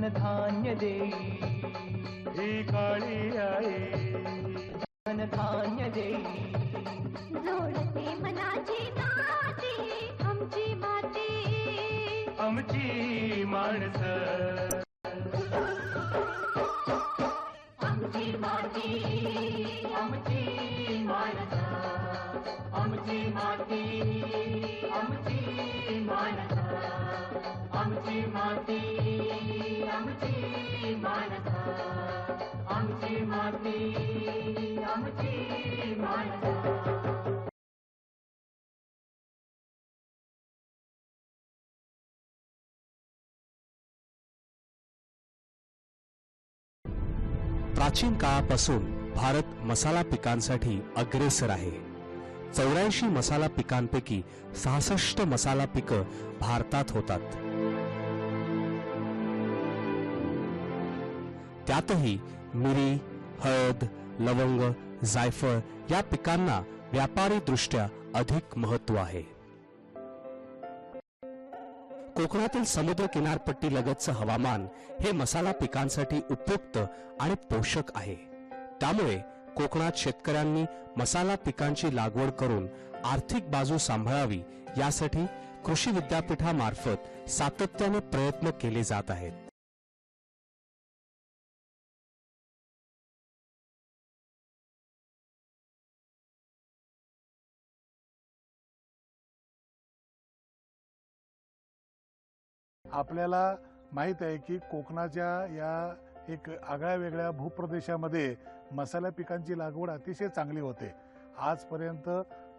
धनधान्य देई ही काळी आई धनधान्य देई जोडते मनाची नाती आमची माती आमची माणसं आमची माती आमची माणसं आमची माती आमची माणसं आमची माती आमची माणसं आमची माती आमची माणसं प्राचीन काळापासून भारत मसाला पिकांसाठी अग्रेसर आहे। 84 मसाला पिकांपैकी 66 मसाला पिकं भारतात होतात। त्यातही मिरी, हळद, लवंग, जायफळ या पिकांना व्यापारी दृष्ट्या अधिक महत्त्व आहे। कोकणातील समुद्र किनारपट्टी लगतचं हवामान हे मसाला पिकांसाठी उपयुक्त आणि पोषक आहे। त्यामुळे कोकणात शेतकऱ्यांनी मसाला पिकांची लागवड करून आर्थिक बाजू सांभाळावी यासाठी कृषी विद्यापीठामार्फत सातत्याने प्रयत्न केले जात आहेत। आपल्याला माहित आहे की कोकणाच्या या एक आगळ्या वेगळ्या भूप्रदेशामध्ये मसाला पिकांची लागवड अतिशय चांगली होते। आजपर्यंत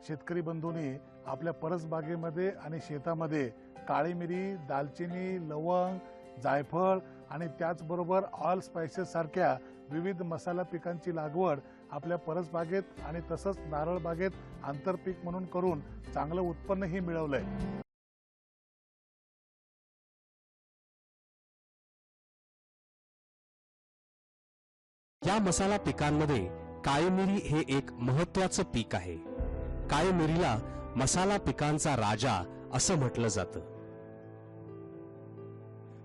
शेतकरी बंधूंनी आपल्या परसबागेमध्ये आणि शेतामध्ये काळी मिरी, दालचिनी, लवंग, जायफळ आणि त्याचबरोबर ऑल स्पाइसेस सारख्या विविध मसाला पिकांची लागवड आपल्या परसबागेत आणि तसंच नारळ बागेत आंतरपीक म्हणून करून चांगलं उत्पन्नही मिळवलंय। या मसाला पिकांमध्ये काळी मिरी हे एक महत्त्वाचं पीक आहे। काळी मिरीला मसाला पिकांचा राजा असं म्हटलं जातं।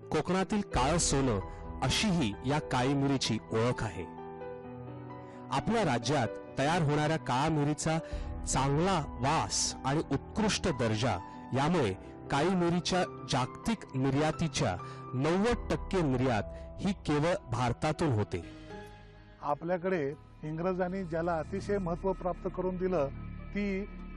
कोकणातील काळं सोनं अशीही या काळी मिरीची ओळख आहे। आपल्या राज्यात तयार होणाऱ्या काळ्या मिरीचा चांगला वास आणि उत्कृष्ट दर्जा यामुळे काळी मिरीच्या जागतिक निर्यातीच्या 90% निर्यात ही केवळ भारतातून होते। आपल्याकडे इंग्रजांनी ज्याला अतिशय महत्त्व प्राप्त करून दिलं ती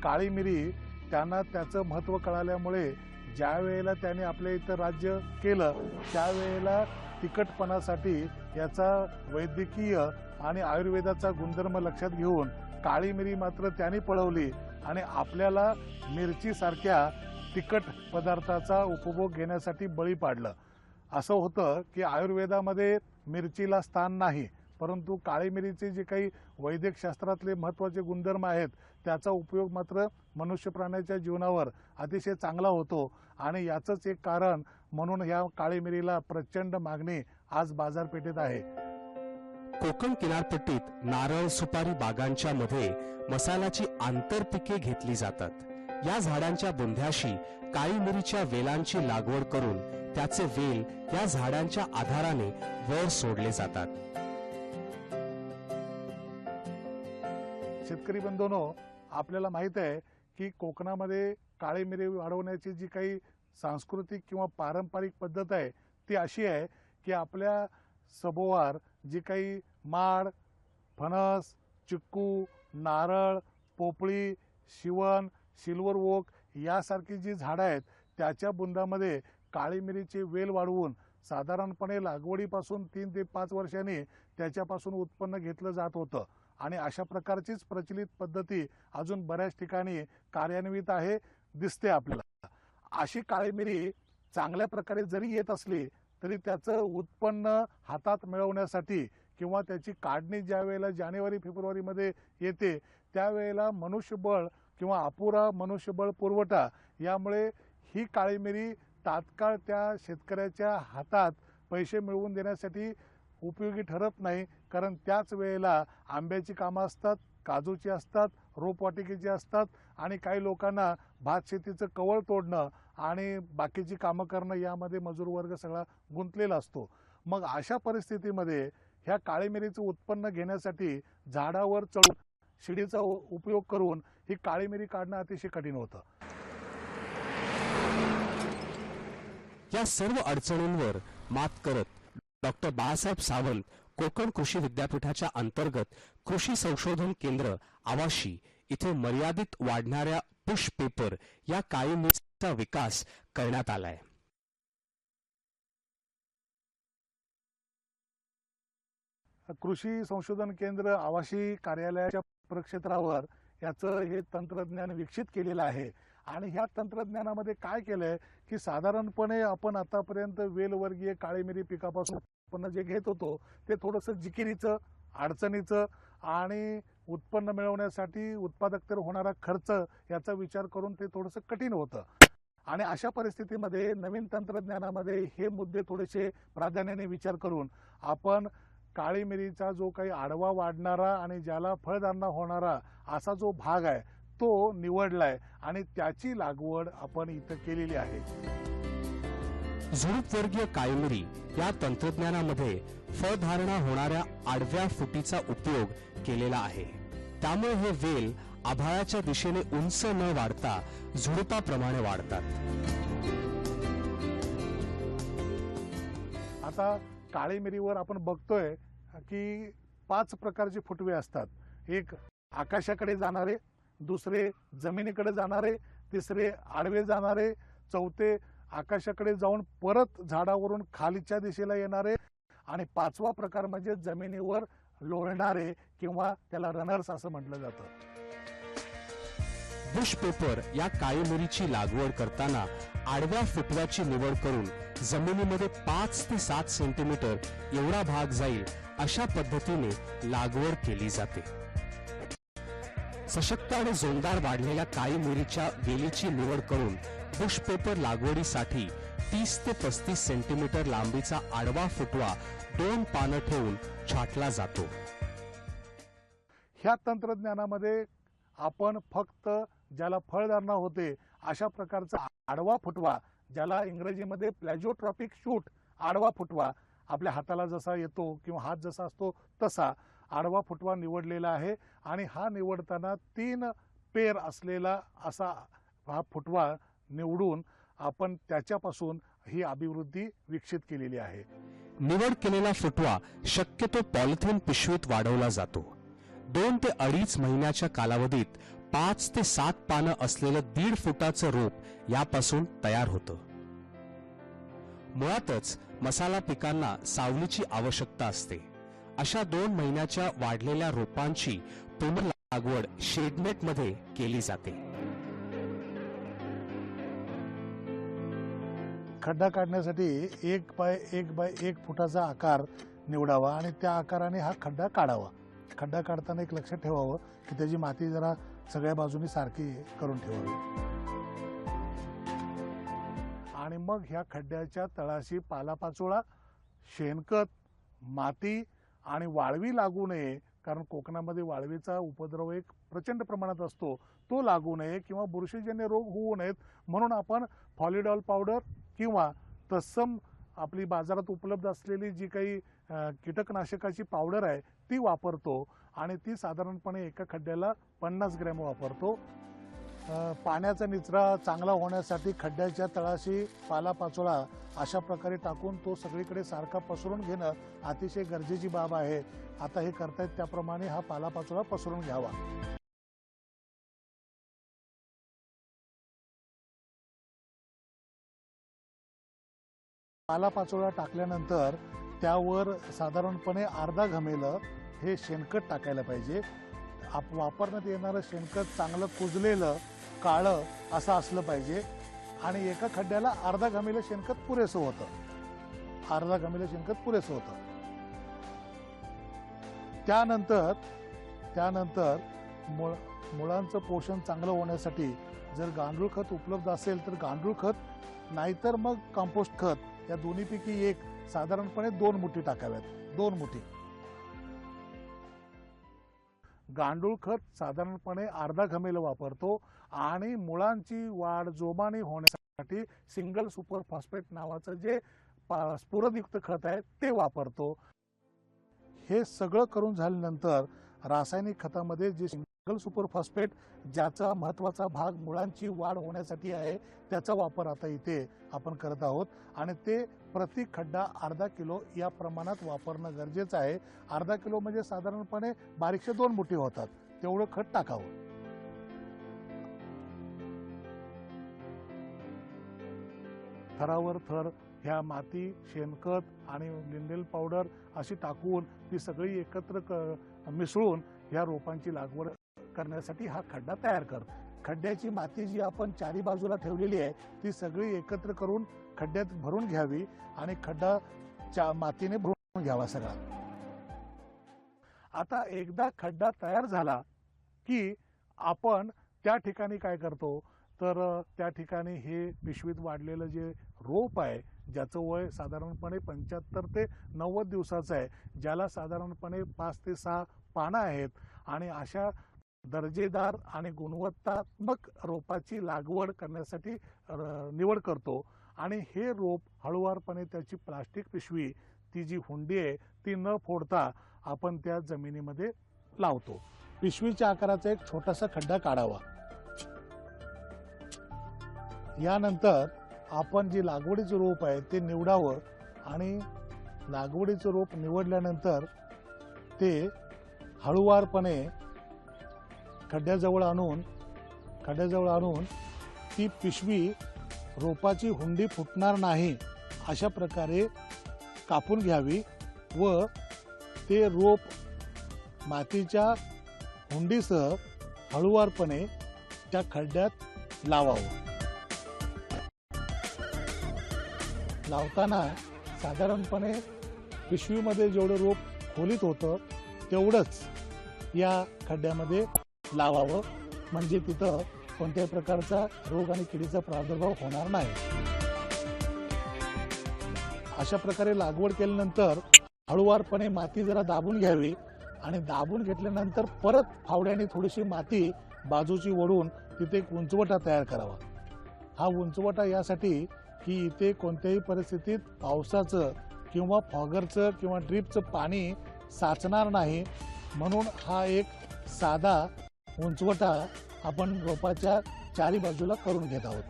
काळी मिरी, त्यांना त्याचं महत्त्व कळाल्यामुळे ज्या वेळेला त्यांनी आपल्या इथं राज्य केलं त्यावेळेला तिखटपणासाठी याचा वैद्यकीय आणि आयुर्वेदाचा गुणधर्म लक्षात घेऊन काळी मिरी मात्र त्यांनी पळवली आणि आपल्याला मिरचीसारख्या तिखट पदार्थाचा उपभोग घेण्यासाठी बळी पाडलं। असं होतं की आयुर्वेदामध्ये मिरचीला स्थान नाही, परंतु काळी मिरीचे जे काही वैद्यक शास्त्रातले महत्त्वाचे गुणधर्म आहेत त्याचा उपयोग मात्र मनुष्य प्राण्याच्या जीवनावर अतिशय चांगला होतो आणि याचंच एक कारण म्हणून ह्या काळी मिरीला प्रचंड मागणी आज बाजारपेठेत आहे। कोकण किनारपट्टीत नारळ सुपारी बागांच्या मध्ये मसाल्याची आंतरपिके घेतली जातात। या झाडांच्या बुंध्याशी काळी मिरीच्या वेलांची लागवड करून त्याचे वेल या झाडांच्या आधाराने वर सोडले जातात। शेतकरी बंधूंनो, आपल्याला माहित आहे की कोकणामध्ये काळी मिरी वाढवण्याची जी काही सांस्कृतिक किंवा पारंपरिक पद्धत आहे ती अशी आहे की आपल्या सभोवार जी काही माड, फणस, चिक्कू, नारळ, पोपळी, शिवण, सिल्वर ओक यासारखी जी झाडं आहेत त्याच्या बुंदामध्ये काळी मिरीचे वेल वाढवून साधारणपणे लागवडीपासून 3 ते 5 वर्षांनी त्याच्यापासून उत्पन्न घेतलं जात होतं आणि अशा प्रकारचीच प्रचलित पद्धती अजून बऱ्याच ठिकाणी कार्यान्वित आहे दिसते आपल्याला। अशी काळी मिरी चांगल्या प्रकारे जरी येत असली तरी त्याचं उत्पन्न हातात मिळवण्यासाठी किंवा त्याची काढणी ज्या वेळेला जानेवारी फेब्रुवारीमध्ये येते त्यावेळेला मनुष्यबळ किंवा अपुरा मनुष्यबळ पुरवठा यामुळे ही काळी मिरी तात्काळ त्या शेतकऱ्याच्या हातात पैसे मिळवून देण्यासाठी उपयोगी ठरत नाही, कारण त्याच वेळेला आंब्याची कामं असतात, काजूची असतात, रोपवाटिकेची असतात आणि काही लोकांना भात शेतीचं कवळ तोडणं आणि बाकीची कामं करणं यामध्ये मजूर वर्ग सगळा गुंतलेला असतो। मग अशा परिस्थितीमध्ये ह्या काळी मिरीचं उत्पन्न घेण्यासाठी झाडावर चढून शिडीचा उपयोग करून ही काळी मिरी काढणं अतिशय कठीण होतं. या सर्व अडचणींवर मात करत डॉक्टर बाळासाहेब सावंत कोकण कृषी विद्यापीठाच्या अंतर्गत कृषी संशोधन केंद्र आवाशी इथे मर्यादित वाढणाऱ्या पुश पेपर या काळी मिरीचा विकास करण्यात आलाय. कृषी संशोधन केंद्र आवाशी कार्यालयाच्या प्रक्षेत्रावर याचं हे तंत्रज्ञान विकसित केलेलं आहे. आणि ह्या तंत्रज्ञानामध्ये काय केलंय की साधारणपणे आपण आतापर्यंत वेलवर्गीय काळी मिरी पिकापासून उत्पन्न जे घेत होतो ते थोडंसं जिकिरीचं, अडचणीचं आणि उत्पन्न मिळवण्यासाठी उत्पादकतेवर होणारा खर्च याचा विचार करून ते थोडंसं कठीण होतं. आणि अशा परिस्थितीमध्ये नवीन तंत्रज्ञानामध्ये हे मुद्दे थोडेसे प्राधान्याने विचार करून आपण काळी मिरीचा जो काही आडवा वाढणारा आणि ज्याला फळधारणा होणारा असा जो भाग आहे तो निवडलाय आणि त्याची लागवड आपण इथं केलेली आहे. झुडूपवर्गीय काळी मिरी या तंत्रज्ञानामध्ये फळधारणा होणाऱ्या आडव्या फुटीचा उपयोग केलेला आहे. त्यामुळे हे वेल आभाळाच्या दिशेने उंच न वाढता झुडुपाप्रमाणे वाढतात. आता काळी मिरीवर आपण बघतोय की 5 प्रकारचे फुटवे असतात. एक आकाशाकडे जाणारे, दुसरे जमिनीकडे जाणारे, तिसरे आडवे जाणारे, चौथे आकाशाकडे जाऊन परत झाडावरून खालीच्या दिशेला येणारे आणि 5वा प्रकार म्हणजे जमिनीवर लोळणारे किंवा त्याला रनर्स असं म्हटलं जातं. बुश पेपर या काळी मिरीची लागवड करताना आडव्या फुटव्याची निवड करून जमिनीमध्ये 5 ते 7 सेंटीमीटर एवढा भाग जाईल अशा पद्धतीने लागवड केली जाते. सशक्त आणि जोरदार वाढलेल्या काळी मिरीच्या वेलीची निवड करून बुश पेपर लागवडीसाठी 30 ते 35 सेंटीमीटर लांबीचा आडवा फुटवा 2 पानं ठेवून छाटला जातो. ह्या तंत्रज्ञानामध्ये आपण फक्त ज्याला फळधारणा होते अशा प्रकारचा आडवा फुटवा, ज्याला इंग्रजीमध्ये प्लॅजिओट्रॉपिक शूट आडवा फुटवा, आपल्या हाताला जसा येतो किंवा हात जसा असतो तसा आडवा फुटवा निवडलेला आहे. आणि हा निवडताना 3 पेर असलेला असा हा फुटवा निवडून आपण त्याच्यापासून ही अभिवृद्धी विकसित केलेली आहे. निवड केलेला फुटवा शक्यतो पॉलिथिन पिशवीत वाढवला जातो. 2 ते 2.5 महिन्याच्या कालावधीत 5 ते 7 पानं असलेलं 1.5 फुटाचं रोप यापासून तयार होतं. मुळातच मसाला पिकांना सावलीची आवश्यकता असते. अशा 2 महिन्याच्या वाढलेल्या रोपांची पुनर्लागवड शेडनेट मध्ये केली जाते. खड्डा काढण्यासाठी 1 बाय 1 फुटाचा आकार निवडावा आणि त्या आकाराने हा खड्डा काढावा. खड्डा काढताना एक लक्षात ठेवावं की त्याची माती जरा सगळ्या बाजूनी सारखी करून ठेवावी. आणि मग ह्या खड्ड्याच्या तळाशी पालापाचोळा, शेणखत, माती आणि वाळवी लागू नये, कारण कोकणामध्ये वाळवीचा उपद्रव एक प्रचंड प्रमाणात असतो, तो लागू नये किंवा बुरशीजन्य रोग होऊ नयेत म्हणून आपण फॉलिडॉल पावडर किंवा तत्सम आपली बाजारात उपलब्ध असलेली जी काही कीटकनाशकाची पावडर आहे ती वापरतो आणि ती साधारणपणे एका खड्ड्याला 50 ग्रॅम वापरतो. पाण्याचा निचरा चांगला होण्यासाठी खड्ड्याच्या तळाशी पालापाचोळा अशा प्रकारे टाकून तो सगळीकडे सारखा पसरून घेणं अतिशय गरजेची बाब आहे. आता हे करतायत त्याप्रमाणे हा पालापाचोळा पसरून घ्यावा. पालापाचोळा टाकल्यानंतर त्यावर साधारणपणे अर्धा घमेलं हे शेणखत टाकायला पाहिजे. वापरण्यात येणारं शेणखत चांगलं कुजलेलं काळं असं असलं पाहिजे आणि एका खड्ड्याला अर्धा घमेलं शेणखत पुरेसं होतं. अर्धा घमेलं शेणखत पुरेसं होतं. त्यानंतर मुळांचं पोषण चांगलं होण्यासाठी जर गांडूळ खत उपलब्ध असेल तर गांडूळ खत, नाहीतर मग कंपोस्ट खत, या दोन्हीपैकी एक साधारणपणे 2 मुठी टाकाव्यात. 2 मुठी गांडूळ खत साधारणपणे अर्धा घमेलं वापरतो आणि मुळांची वाढ जोमाने होण्यासाठी सिंगल सुपर फॉस्फेट नावाचं जे स्फुरदयुक्त खत आहे ते वापरतो. हे सगळं करून झाल्यानंतर रासायनिक खतामध्ये जे सिंगल सुपर फॉस्फेट ज्याचा महत्त्वाचा भाग मुळांची वाढ होण्यासाठी आहे त्याचा वापर आता इथे आपण करत आहोत आणि ते प्रति खड्डा अर्धा किलो या प्रमाणात वापरणं गरजेचं आहे. अर्धा किलो म्हणजे साधारणपणे बारीकशे 2 मुठी होतात तेवढं खत टाकावं. थरावर थर ह्या माती, शेणखत आणि लिंडेल पावडर अशी टाकून ती सगळी एकत्र मिसळून ह्या रोपांची लागवड करण्यासाठी हा खड्डा तयार कर. खड्ड्याची माती जी आपण चारी बाजूला ठेवलेली आहे ती सगळी एकत्र करून खड्ड्यात भरून घ्यावी आणि खड्डा मातीने भरून घ्यावा सगळा. आता एकदा खड्डा तयार झाला की आपण त्या ठिकाणी काय करतो तर त्या ठिकाणी हे पिशवीत वाढलेलं जे रोप आहे ज्याचं वय साधारणपणे 75 ते 90 दिवसाचं आहे, ज्याला साधारणपणे 5 ते 6 पानं आहेत आणि अशा दर्जेदार आणि गुणवत्तात्मक रोपाची लागवड करण्यासाठी निवड करतो. आणि हे रोप हळूवारपणे त्याची प्लास्टिक पिशवी ती जी हुंडी आहे ती न फोडता आपण त्या जमिनीमध्ये लावतो. पिशवीच्या आकाराचा एक छोटासा खड्डा काढावा. यानंतर आपण जी लागवडीचं रोप आहे ते निवडावं आणि लागवडीचं रोप निवडल्यानंतर ते हळूवारपणे खड्ड्याजवळ आणून ती पिशवी रोपाची हुंडी फुटणार नाही अशा प्रकारे कापून घ्यावी व ते रोप मातीच्या हुंडीसह हळूवारपणे त्या खड्ड्यात लावावं. लावताना साधारणपणे पिशवीमध्ये जेवढं रोप खोलीत होतं तेवढंच या खड्ड्यामध्ये लावावं म्हणजे तिथं कोणत्याही प्रकारचा रोग आणि किडीचा प्रादुर्भाव होणार नाही. अशा प्रकारे लागवड केल्यानंतर हळूवारपणे माती जरा दाबून घ्यावी आणि दाबून घेतल्यानंतर परत फावड्याने थोडीशी माती बाजूची ओढून तिथे एक उंचवटा तयार करावा. हा उंचवटा यासाठी की इथे कोणत्याही परिस्थितीत पावसाचं किंवा फॉगरचं किंवा ड्रीपचं पाणी साचणार नाही म्हणून हा एक साधा उंचवटा आपण रोपाच्या चारी बाजूला करून घेत आहोत.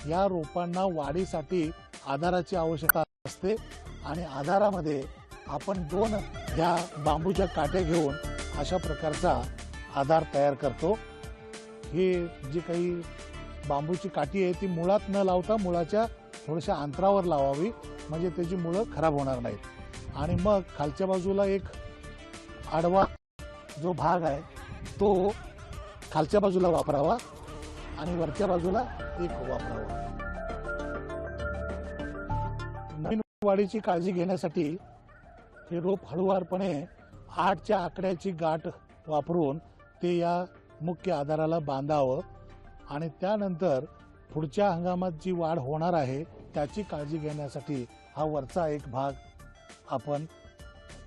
या रोपांना वाढीसाठी आधाराची आवश्यकता असते आणि आधारामध्ये आपण 2 ह्या बांबूच्या काट्या घेऊन अशा प्रकारचा आधार तयार करतो. हे जी काही बांबूची काठी आहे ती मुळात न लावता मुळाच्या थोड्याशा अंतरावर लावावी म्हणजे त्याची मुळं खराब होणार नाहीत. आणि मग खालच्या बाजूला एक आडवा जो भाग आहे तो खालच्या बाजूला वापरावा आणि वरच्या बाजूला एक वापरावा. नवीन वाढीची काळजी घेण्यासाठी हे रोप हळूवारपणे 8च्या आकड्याची गाठ वापरून ते या मुख्य आधाराला बांधावं आणि त्यानंतर पुढच्या हंगामात जी वाढ होणार आहे त्याची काळजी घेण्यासाठी हा वरचा एक भाग आपण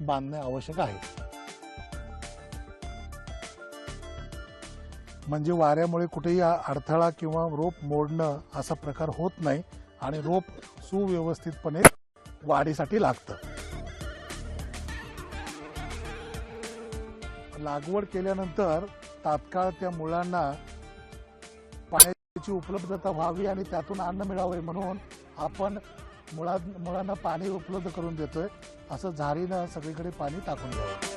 बांधणे आवश्यक आहे. म्हणजे वाऱ्यामुळे कुठेही अडथळा किंवा रोप मोडणं असा प्रकार होत नाही आणि रोप सुव्यवस्थितपणे वाढीसाठी लागतं. लागवड केल्यानंतर तात्काळ त्या मुळांना पाण्याची उपलब्धता व्हावी आणि त्यातून अन्न मिळावे म्हणून आपण मुळांना पाणी उपलब्ध करून देतोय. असं झारीनं सगळीकडे पाणी टाकून द्यावं.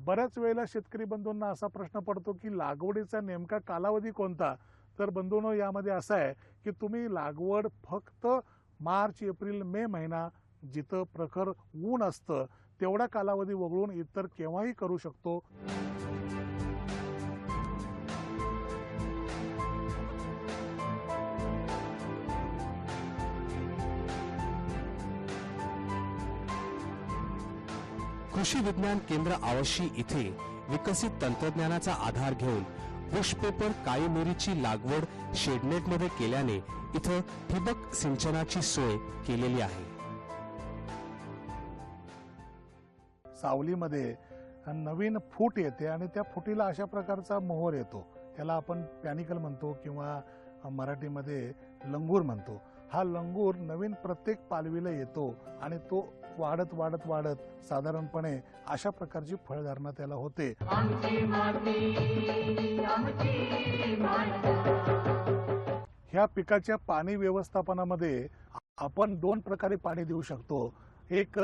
बऱ्याच वेळेला शेतकरी बंधूंना असा प्रश्न पडतो की लागवडीचा नेमका कालावधी कोणता. तर बंधूंनो यामध्ये असं आहे की तुम्ही लागवड फक्त मार्च, एप्रिल, मे महिना जिथं प्रखर ऊन असतं तेवढा कालावधी वगळून इतर केव्हाही करू शकतो. कृषी विज्ञान केंद्र आवशी इथे विकसित तंत्रज्ञानाचा आधार घेऊन बुश पेपर काळी मिरीची लागवड शेडनेटमध्ये केल्याने इथं ठिबक सिंचनाची सोय केलेली आहे. सावलीमध्ये नवीन फूट येते आणि त्या फुटीला अशा प्रकारचा मोहर येतो. त्याला आपण पॅनिकल म्हणतो किंवा मराठीमध्ये लंगूर म्हणतो. हा लंगूर नवीन प्रत्येक पालवीला येतो आणि तो वाढत वाढत वाढत साधारणपणे अशा प्रकारची फळधारणा त्याला होते. आमची माती आमची माती. ह्या पिकाच्या पाणी व्यवस्थापनामध्ये आपण 2 प्रकारे पाणी देऊ शकतो. एक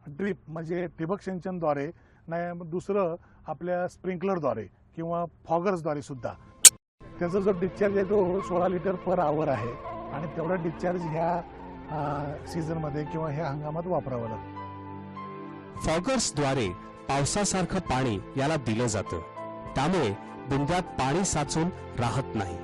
ड्रीप म्हणजे ठिबक सिंचनद्वारे, नाही दुसरं आपल्या स्प्रिंकलरद्वारे किंवा फॉगर्सद्वारे सुद्धा. त्याचा जो डिस्चार्ज आहे तो 16 लिटर पर आवर आहे आणि तेवढा डिस्चार्ज ह्या सीझनमध्ये किंवा ह्या हंगामात वापरावा लागतो. फॉगर्सद्वारे पावसासारखं पाणी याला दिलं जातं, त्यामुळे बुंद्यात पाणी साचून राहत नाही.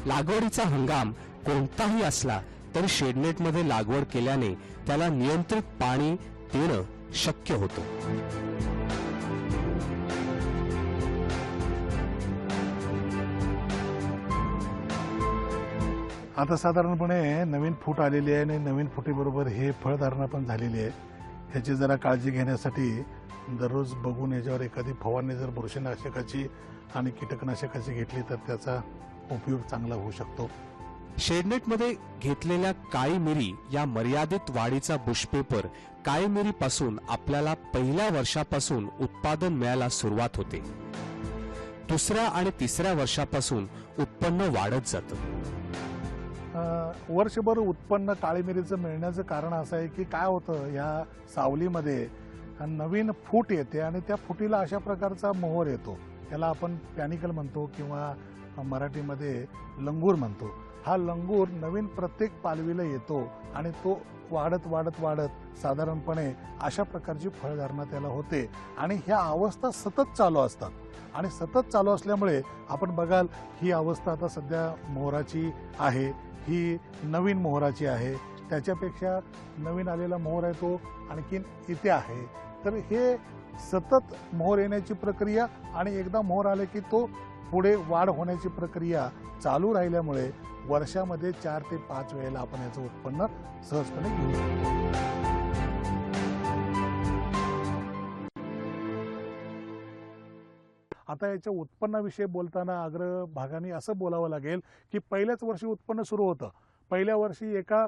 लागवडीचा हंगाम कोणताही असला तरी शेडनेटमध्ये लागवड केल्याने त्याला नियंत्रित पाणी देणं शक्य होतं. आता साधारणपणे नवीन फूट आलेली आहे आणि नवीन फुटीबरोबर हे फळधारणा पण झालेली आहे. ह्याची जरा काळजी घेण्यासाठी दररोज बघून याच्यावर एखादी फवारणी जर बुरशीनाशकाची आणि कीटकनाशकाची घेतली तर त्याचा उपयोग चांगला होऊ शकतो. शेडनेटमध्ये घेतलेल्या काळी मिरी या मर्यादित वाढीचा बुशपेपर काळी मिरीपासून आपल्याला पहिल्या वर्षापासून उत्पादन मिळायला सुरुवात होते. दुसऱ्या आणि तिसऱ्या वर्षापासून उत्पन्न वाढत जातं. वर्षभर उत्पन्न काळी मिरीचं मिळण्याचं कारण असं आहे की काय होतं, या सावलीमध्ये नवीन फूट येते आणि त्या फुटीला अशा प्रकारचा मोहर येतो. याला आपण पॅनिकल म्हणतो किंवा मराठीमध्ये लंगूर म्हणतो. हा लंगूर नवीन प्रत्येक पालवीला येतो आणि तो वाढत वाढत वाढत साधारणपणे अशा प्रकारची फळधारणा त्याला होते आणि ह्या अवस्था सतत चालू असतात. आणि सतत चालू असल्यामुळे आपण बघाल ही अवस्था आता सध्या मोहराची आहे, ही नवीन मोहराची आहे, त्याच्यापेक्षा नवीन आलेला मोहर आहे तो आणखीन इथे आहे. तर हे सतत मोहर येण्याची प्रक्रिया आणि एकदा मोहर आले की तो पुढे वाढ होण्याची प्रक्रिया चालू राहिल्यामुळे वर्षामध्ये 4 ते 5 वेळेला आपण याचं उत्पन्न सहजपणे घेऊ शकतो. आता याच्या उत्पन्नाविषयी बोलताना अग्रभागाने असं बोलावं लागेल की पहिल्याच वर्षी उत्पन्न सुरू होतं. पहिल्या वर्षी एका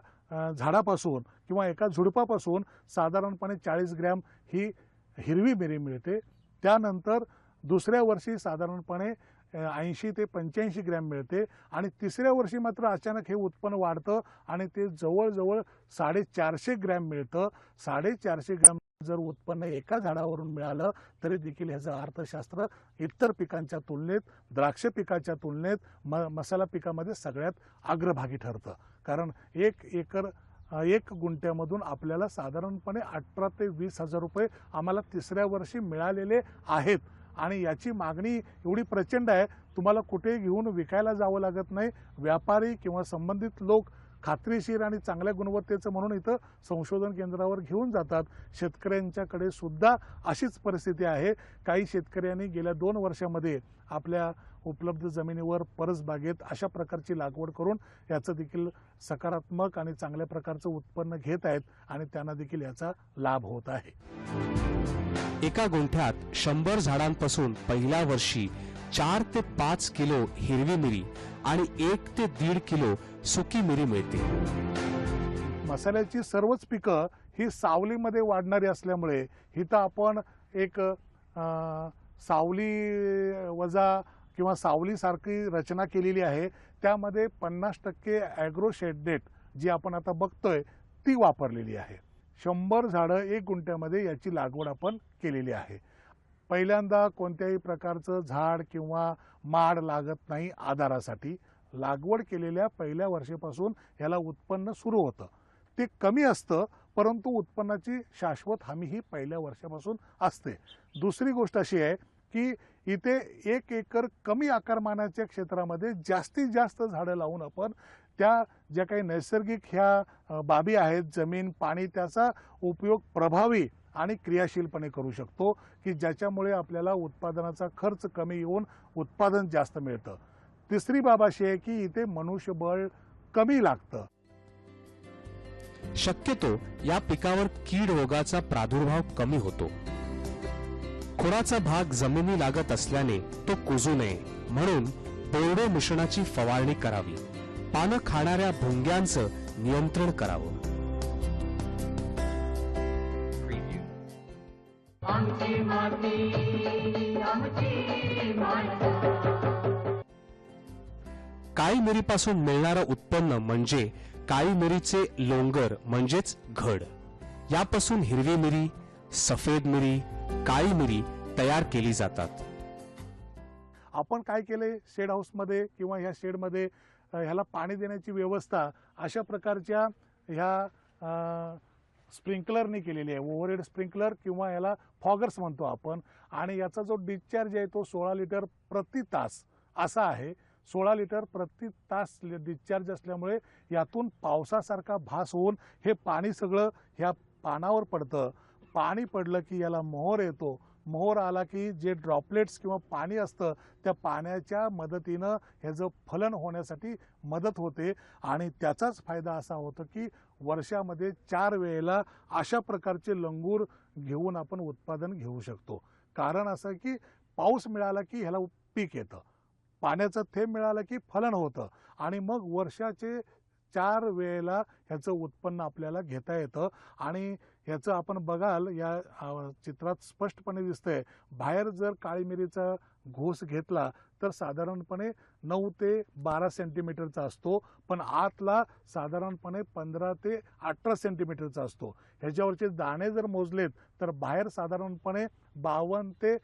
झाडापासून किंवा एका झुडपापासून साधारणपणे 40 ग्रॅम ही हिरवी मिरी मिळते. त्यानंतर दुसऱ्या वर्षी साधारणपणे 80 ते 85 ग्रॅम मिळते आणि तिसऱ्या वर्षी मात्र अचानक हे उत्पन्न वाढतं आणि ते जवळजवळ 450 ग्रॅम मिळतं. 450 ग्रॅम जर उत्पन्न एका झाडावरून मिळालं तरी देखील ह्याचं अर्थशास्त्र इतर पिकांच्या तुलनेत, द्राक्ष पिकाच्या तुलनेत मसाला पिकामध्ये सगळ्यात अग्रभागी ठरतं. कारण 1 गुंठ्यामधून आपल्याला साधारणपणे 18 ते 20 हजार रुपये आम्हाला तिसऱ्या वर्षी मिळालेले आहेत आणि याची मागणी एवढी प्रचंड आहे, तुम्हाला कुठे घेऊन विकायला जावं लागत नाही. व्यापारी किंवा संबंधित लोक खात्रीशीर आणि चांगल्या गुणवत्तेचं म्हणून इथं संशोधन केंद्रावर घेऊन जातात. शेतकऱ्यांच्याकडे सुद्धा अशीच परिस्थिती आहे. काही शेतकऱ्यांनी गेल्या 2 वर्षामध्ये आपल्या उपलब्ध जमिनीवर परसबागेत अशा प्रकारची लागवड करून याचं देखील सकारात्मक आणि चांगल्या प्रकारचं उत्पन्न घेत आहेत आणि त्यांना देखील याचा लाभ होत आहे. एका गुंठ्यात 100 झाडांपासून पहिल्या वर्षी 4 ते 5 किलो हिरवी मिरी आणि 1 ते 1.5 किलो सुकी मिरी मिळते. मसाल्याची सर्वच पिकं ही सावलीमध्ये वाढणारी असल्यामुळे इथं आपण एक सावली वजा किंवा सावलीसारखी रचना केलेली आहे. त्यामध्ये 50% ॲग्रो शेडनेट जी आपण आता बघतोय ती वापरलेली आहे. 100 झाडं 1 गुंठ्यामध्ये याची लागवड आपण केलेली आहे. पहिल्यांदा कोणत्याही प्रकारचं झाड किंवा माड लागत नाही आधारासाठी. लागवड केलेल्या पहिल्या वर्षापासून याला उत्पन्न सुरू होतं. ते कमी असतं परंतु उत्पन्नाची शाश्वत हमी ही पहिल्या वर्षापासून असते. दुसरी गोष्ट अशी आहे की इथे 1 एकर कमी आकारमानाच्या क्षेत्रामध्ये जास्तीत जास्त झाडं लावून आपण त्या ज्या काही नैसर्गिक ह्या बाबी आहेत, जमीन, पाणी, त्याचा उपयोग प्रभावी आणि क्रियाशीलपणे करू शकतो की ज्याच्यामुळे आपल्याला उत्पादनाचा खर्च कमी येऊन उत्पादन जास्त मिळतं. तिसरी बाब अशी आहे की इथे मनुष्यबळ कमी लागतं. शक्यतो या पिकावर कीड रोगाचा प्रादुर्भाव कमी होतो. खोडाचा भाग जमिनी लागत असल्याने तो कुजू नये म्हणून बोर्डो मिश्रणाची फवारणी करावी. पानं खाणाऱ्या भुंग्यांचं नियंत्रण करावं. आमची माती आमची माणसं. काळी मिरीपासून मिळणारं उत्पन्न म्हणजे काळी मिरीचे लोंगर म्हणजेच घड. यापासून हिरवी मिरी, सफेद मिरी, काळी मिरी तयार केली जातात. आपण काय केले, शेड हाऊसमध्ये किंवा ह्या शेडमध्ये ह्याला पाणी देण्याची व्यवस्था अशा प्रकारच्या ह्या स्प्रिंकलरने केलेली आहे. ओव्हरहेड स्प्रिंकलर किंवा याला फॉगर्स म्हणतो आपण. आणि याचा जो डिस्चार्ज आहे तो 16 लिटर प्रति तास असा आहे. 16 लिटर प्रति तास डिस्चार्ज असल्यामुळे यातून पावसासारखा भास होऊन हे पाणी सगळं ह्या पानावर पडतं. पाणी पडलं की याला मोहर येतो. मोहर आला की जे ड्रॉपलेट्स किंवा पाणी असतं त्या पाण्याच्या मदतीनं ह्याचं फलन होण्यासाठी मदत होते. आणि त्याचाच फायदा असा होतो की वर्षामध्ये 4 वेळेला अशा प्रकारचे लंगूर घेऊन आपण उत्पादन घेऊ शकतो. कारण असं की पाऊस मिळाला की ह्याला पीक येतं, पाण्याचं थेंब मिळालं की फलन होतं आणि मग वर्षाचे 4 वेळेला ह्याचं उत्पन्न आपल्याला घेता येतं. आणि ह्याचं आपण बघाल या चित्रात स्पष्टपणे दिसतंय. बाहेर जर काळी मिरीचा घोस घेतला तर साधारणपणे 9 ते 12 सेंटीमीटरचा असतो, पण आतला साधारणपणे 15 ते 18 सेंटीमीटरचा असतो. ह्याच्यावरचे दाणे जर मोजलेत तर बाहेर साधारणपणे 52 ते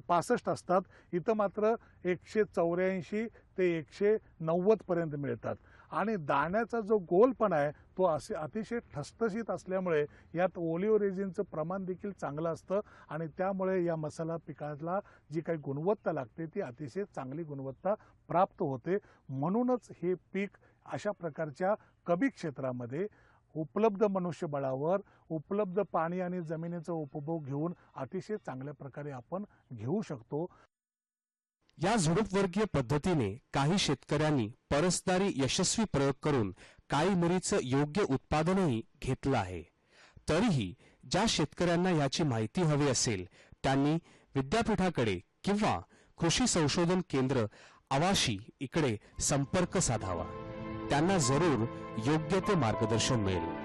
65 असतात. इथं मात्र 184 ते 190 पर्यंत मिळतात. आणि दाण्याचा जो गोलपणा आहे तो असे अतिशय ठसठशीत असल्यामुळे यात ओलिव्ह रेझिनचं प्रमाण देखील चांगलं असतं आणि त्यामुळे या मसाला पिकाला जी काही गुणवत्ता लागते ती अतिशय चांगली गुणवत्ता प्राप्त होते. म्हणूनच हे पीक अशा प्रकारच्या कमी क्षेत्रामध्ये उपलब्ध मनुष्यबळावर उपलब्ध पाणी आणि जमिनीचा उपभोग घेऊन अतिशय चांगल्या प्रकारे आपण घेऊ शकतो. या झुडूपवर्गीय पद्धतीने काही शेतकऱ्यांनी परसदारी यशस्वी प्रयोग करून काळी मिरीचं योग्य उत्पादनही घेतलं आहे. तरीही ज्या शेतकऱ्यांना याची माहिती हवी असेल त्यांनी विद्यापीठाकडे किंवा कृषी संशोधन केंद्र आवाशी इकडे संपर्क साधावा. त्यांना जरूर योग्य ते मार्गदर्शन मिळेल.